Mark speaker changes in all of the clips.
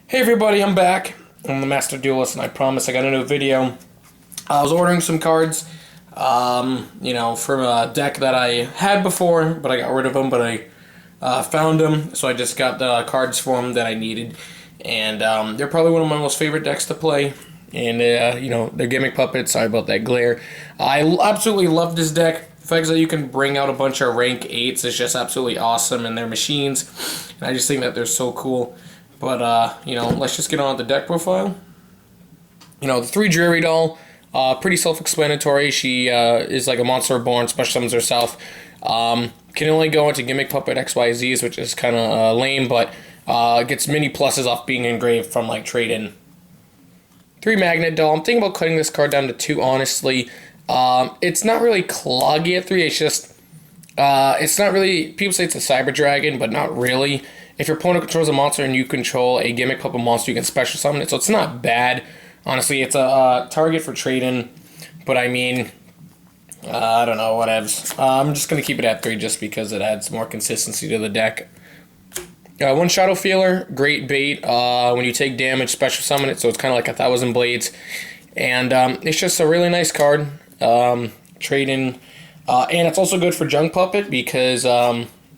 Speaker 1: Hey everybody, I'm back. I'm the Master Duelist, and I promise I got a new video. I was ordering some cards, from a deck that I had before, but I got rid of them, but I found them, so I just got the cards for them that I needed. And they're probably one of my most favorite decks to play. And, they're Gimmick Puppets. Sorry about that glare. I absolutely love this deck. The fact that you can bring out a bunch of rank 8s is just absolutely awesome, and they're machines. And I just think that they're so cool. But, let's just get on with the deck profile. The 3 Dreary Doll, pretty self-explanatory. She is like a monster reborn, special summons herself. Can only go into Gimmick Puppet XYZs, which is kind of lame, but gets many pluses off being engraved from, like, trade-in. 3 Magnet Doll. I'm thinking about cutting this card down to 2, honestly. It's not really cloggy at 3. It's just, it's not really, people say it's a Cyber Dragon, but not really. If your opponent controls a monster and you control a Gimmick Puppet monster, you can special summon it, so it's not bad. Honestly, it's a target for trade-in, but I mean, I don't know, whatevs. I'm just going to keep it at 3 just because it adds more consistency to the deck. 1 Shadow Feeler, great bait. When you take damage, special summon it, so it's kind of like 1,000 Blades. And it's just a really nice card. Trade-in. And it's also good for Junk Puppet because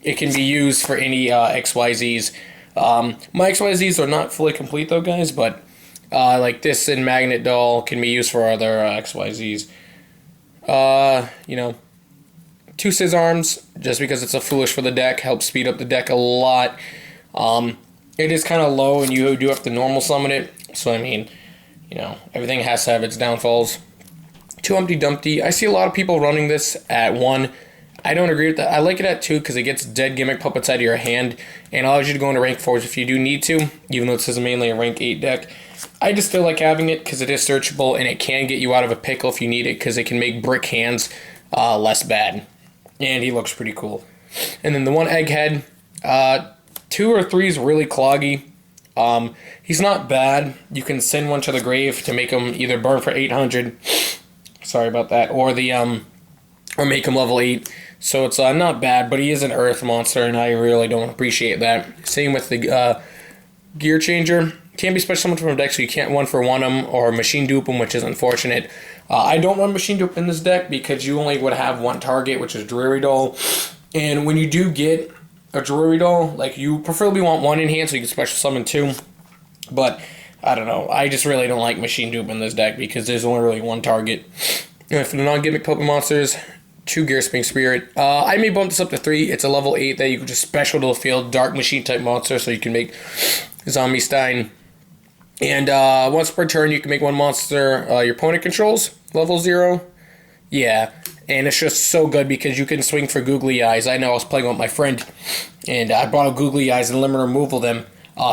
Speaker 1: it can be used for any XYZs. My XYZs are not fully complete though, guys, but like this and Magnet Doll can be used for other XYZs. 2 Scissorarms, just because it's a foolish for the deck, helps speed up the deck a lot. It is kind of low and you do have to normal summon it, so I mean, everything has to have its downfalls. 2 Humpty Dumpty, I see a lot of people running this at 1. I don't agree with that. I like it at 2 because it gets dead Gimmick Puppets out of your hand and allows you to go into rank 4s if you do need to, even though this is mainly a rank 8 deck. I just still like having it because it is searchable and it can get you out of a pickle if you need it because it can make brick hands less bad. And he looks pretty cool. And then the 1 Egghead, 2 or 3 is really cloggy. He's not bad. You can send one to the grave to make him either burn for 800. Sorry about that. Or make him level 8. So it's not bad, but he is an earth monster, and I really don't appreciate that. Same with the Gear Changer. Can't be special summoned from a deck, so you can't 1-for-1 him or machine dupe him, which is unfortunate. I don't run machine dupe in this deck because you only would have 1 target, which is Dreary Doll. And when you do get a Dreary Doll, like, you preferably want 1 in hand so you can special summon 2. But I don't know. I just really don't like machine dupe in this deck because there's only really 1 target. And for the non-Gimmick Puppet monsters, 2 Gearspring Spirit. I may bump this up to 3. It's a level 8 that you can just special to the field, dark machine type monster, so you can make Zombie Stein. And once per turn, you can make 1 monster your opponent controls, level 0. Yeah, and it's just so good because you can swing for Googly Eyes. I know I was playing with my friend, and I brought out Googly Eyes and limit removal them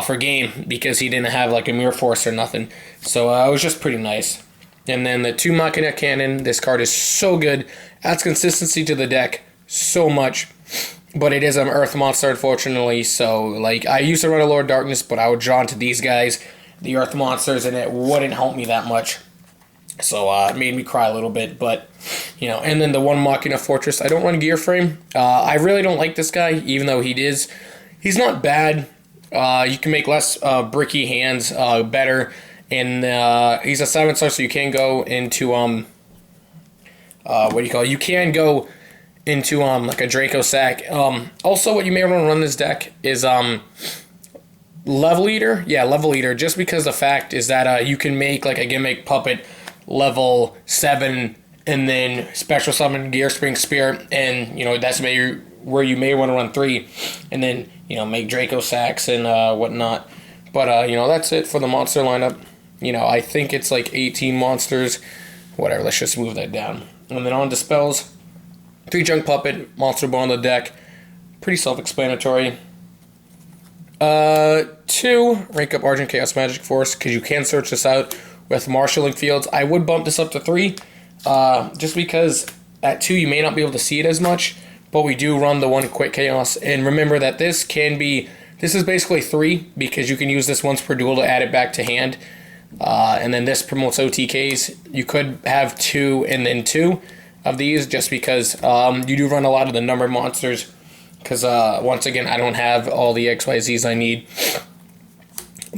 Speaker 1: for game because he didn't have like a Mirror Force or nothing. So it was just pretty nice. And then the 2 Machina Cannon, this card is so good. Adds consistency to the deck so much. But it is an Earth monster, unfortunately. So, like, I used to run a Lord of Darkness, but I would draw into these guys, the Earth monsters, and it wouldn't help me that much. So, it made me cry a little bit. But, and then the 1 Machina Fortress. I don't run Gear Frame. I really don't like this guy, even though he's not bad. You can make less bricky hands better. And he's a 7-star, so you can go into you can go into like a Draco Sack. Also, what you may want to run this deck is Level Eater. Yeah, Level Eater. Just because the fact is that you can make like a Gimmick Puppet level 7 and then special summon Gearspring Spirit, and that's where you may want to run 3, and then make Draco Sacks and whatnot. But that's it for the monster lineup. I think it's like 18 monsters. Whatever, let's just move that down. And then on to spells. 3 Junk Puppet, monster born on the deck. Pretty self-explanatory. 2, rank up Argent Chaos Magic Force, because you can search this out with Marshalling Fields. I would bump this up to 3, just because at 2 you may not be able to see it as much, but we do run the 1 Quick Chaos. And remember that this is basically 3, because you can use this once per duel to add it back to hand. And then this promotes OTKs. You could have 2 and then 2 of these just because you do run a lot of the numbered monsters. Because once again, I don't have all the XYZs I need.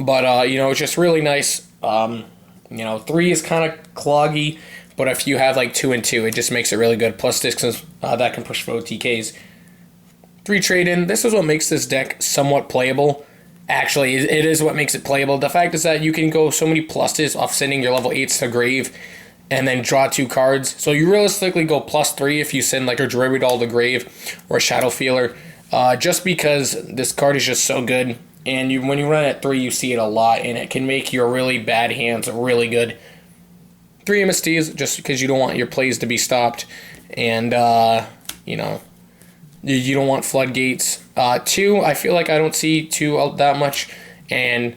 Speaker 1: But, it's just really nice. 3 is kind of cloggy, but if you have like 2 and 2, it just makes it really good. Plus discs that can push for OTKs. 3 trade-in. This is what makes this deck somewhat playable. Actually, it is what makes it playable. The fact is that you can go so many pluses off sending your level 8s to grave and then draw 2 cards. So you realistically go +3 if you send like a Druid Doll to grave or a Shadow Feeler. Just because this card is just so good. And when you run at 3, you see it a lot, and it can make your really bad hands really good. 3 MSTs, just because you don't want your plays to be stopped. And, you don't want floodgates. 2, I feel like I don't see 2 that much. And,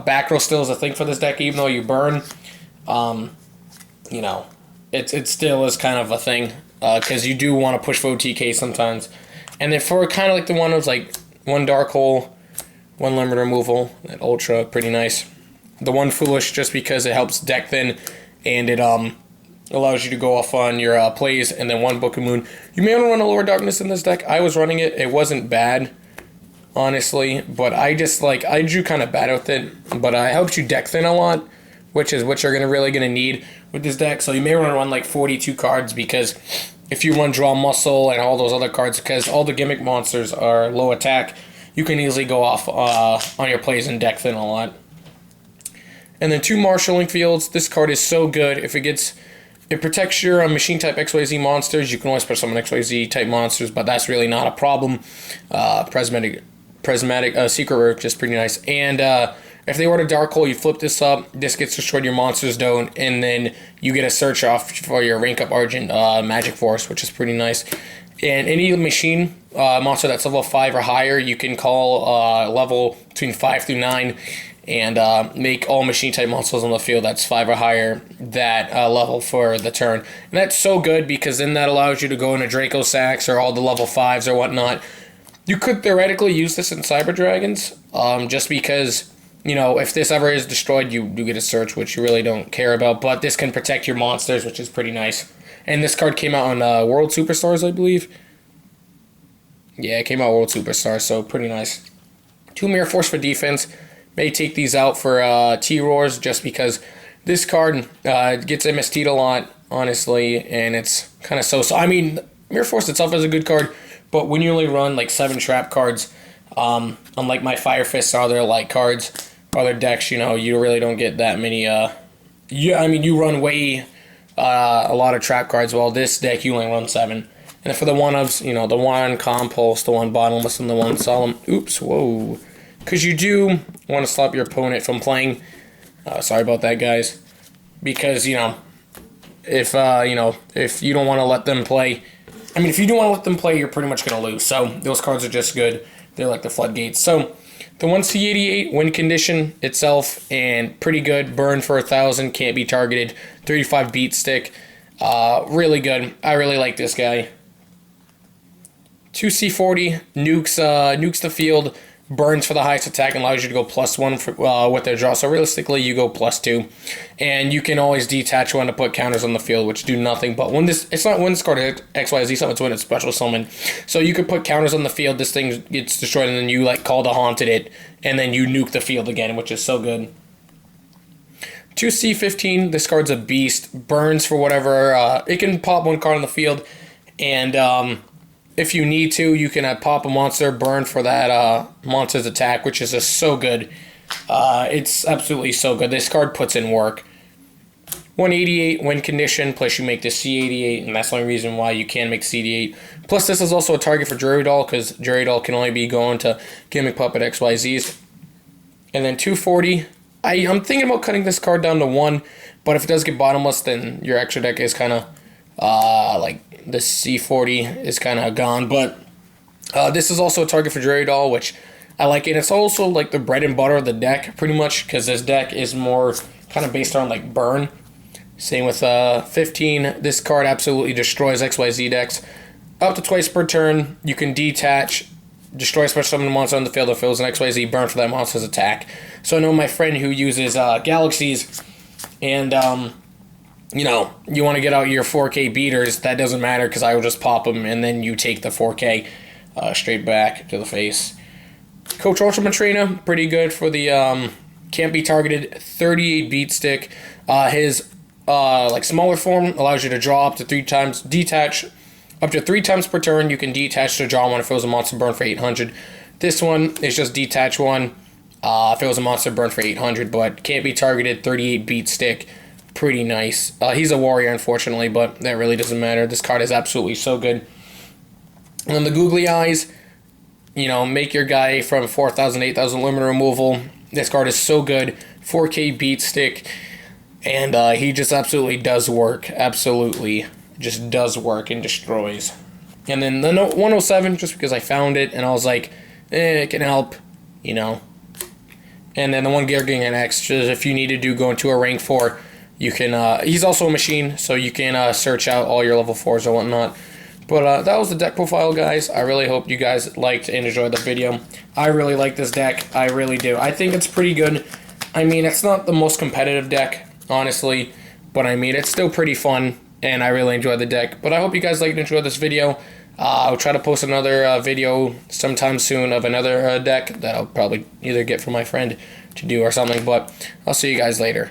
Speaker 1: back row still is a thing for this deck, even though you burn. It still is kind of a thing, because you do want to push for OTK sometimes. And then for kind of like the one of like 1 Dark Hole, 1 Limit Removal, that Ultra, pretty nice. The 1 Foolish, just because it helps deck thin, and it allows you to go off on your plays, and then 1 Book of Moon. You may want to run a Lower Darkness in this deck. I was running it. It wasn't bad, honestly, but I drew kind of bad with it, but it helps you deck thin a lot, which is what you're really going to need with this deck. So you may want to run like 42 cards, because if you run Draw Muscle and all those other cards, because all the Gimmick monsters are low attack, you can easily go off on your plays and deck thin a lot. And then 2 Marshalling Fields. This card is so good. It protects your machine type XYZ monsters. You can always put some XYZ type monsters, but that's really not a problem. Prismatic Secret Rare, just pretty nice. And if they were to Dark Hole, you flip this up. This gets destroyed, your monsters don't, and then you get a search off for your rank up Argent Magic Force, which is pretty nice. And any machine monster that's level 5 or higher, you can call level between 5 through 9 and make all machine type monsters on the field that's 5 or higher that level for the turn. And that's so good, because then that allows you to go into Draco Sacks or all the level 5s or whatnot. You could theoretically use this in Cyber Dragons, just because, if this ever is destroyed, you do get a search, which you really don't care about, but this can protect your monsters, which is pretty nice. And this card came out on World Superstars, I believe. Yeah, it came out World Superstars, so pretty nice. 2 Mirror Force for defense. May take these out for T-Roars, just because this card gets MST'd a lot, honestly, and it's kind of so. I mean, Mirror Force itself is a good card, but when you only run like 7 trap cards, unlike my Fire Fists or other like cards, other decks, you really don't get that many. You run way a lot of trap cards, while this deck you only run 7. And for the 1-ofs, the 1 Compulse, the 1 Bottomless, and the 1 Solemn. Oops, whoa. Because you do want to stop your opponent from playing. Sorry about that, guys. Because, if you don't want to let them play, if you do want to let them play, you're pretty much going to lose. So those cards are just good. They're like the floodgates. So the 1 C88 win condition itself, and pretty good. Burn for 1,000, can't be targeted. 35 beat stick. Really good. I really like this guy. 2 C40 nukes the field. Burns for the highest attack and allows you to go +1 with their draw. So realistically, you go +2. And you can always detach 1 to put counters on the field, which do nothing. But it's not when this card XYZ summon, it's when it's special summon. So you could put counters on the field, this thing gets destroyed, and then you call to Haunted it, and then you nuke the field again, which is so good. 2 C15, this card's a beast. Burns for whatever, it can pop 1 card on the field, and if you need to, you can pop a monster, burn for that monster's attack, which is just so good. It's absolutely so good. This card puts in work. 188 win condition, plus you make this C88, and that's the only reason why you can make C88. Plus, this is also a target for Jury Doll, because Jury Doll can only be going to Gimmick Puppet XYZs. And then 240. I'm thinking about cutting this card down to 1, but if it does get bottomless, then your extra deck is kind of the C40 is kind of gone. But this is also a target for Jury Doll, which I like it. It's also like the bread and butter of the deck, pretty much, because this deck is more kind of based on like burn. Same with 15. This card absolutely destroys XYZ decks. Up to twice per turn, you can detach, destroy special summon monster on the field if it was an XYZ, burn for that monster's attack. So I know my friend who uses Galaxies, and you want to get out your 4K beaters, that doesn't matter, because I will just pop them, and then you take the 4K straight back to the face. Coach Ultraman Trainer, pretty good for the can't be targeted, 38 beat stick. His like smaller form allows you to draw up to 3 times, detach up to 3 times per turn. You can detach to draw one if it was a monster burn for 800. This one is just detach one if it was a monster burn for 800, but can't be targeted, 38 beat stick. Pretty nice. He's a warrior, unfortunately, but that really doesn't matter. This card is absolutely so good. And then the googly eyes, you know, make your guy from 4,000 8,000 limit removal. This card is so good. 4K beat stick. And he just absolutely does work. Absolutely just does work and destroys. And then the Note 107, just because I found it and I was like, it can help, you know. And then the one Gargantuan X, just if you need to go into a rank 4, you can, he's also a machine, so you can search out all your level 4s or whatnot. But that was the deck profile, guys. I really hope you guys liked and enjoyed the video. I really like this deck. I really do. I think it's pretty good. I mean, it's not the most competitive deck, honestly, but I mean, it's still pretty fun, and I really enjoy the deck. But I hope you guys liked and enjoyed this video. I'll try to post another video sometime soon of another deck that I'll probably either get from my friend to do or something, but I'll see you guys later.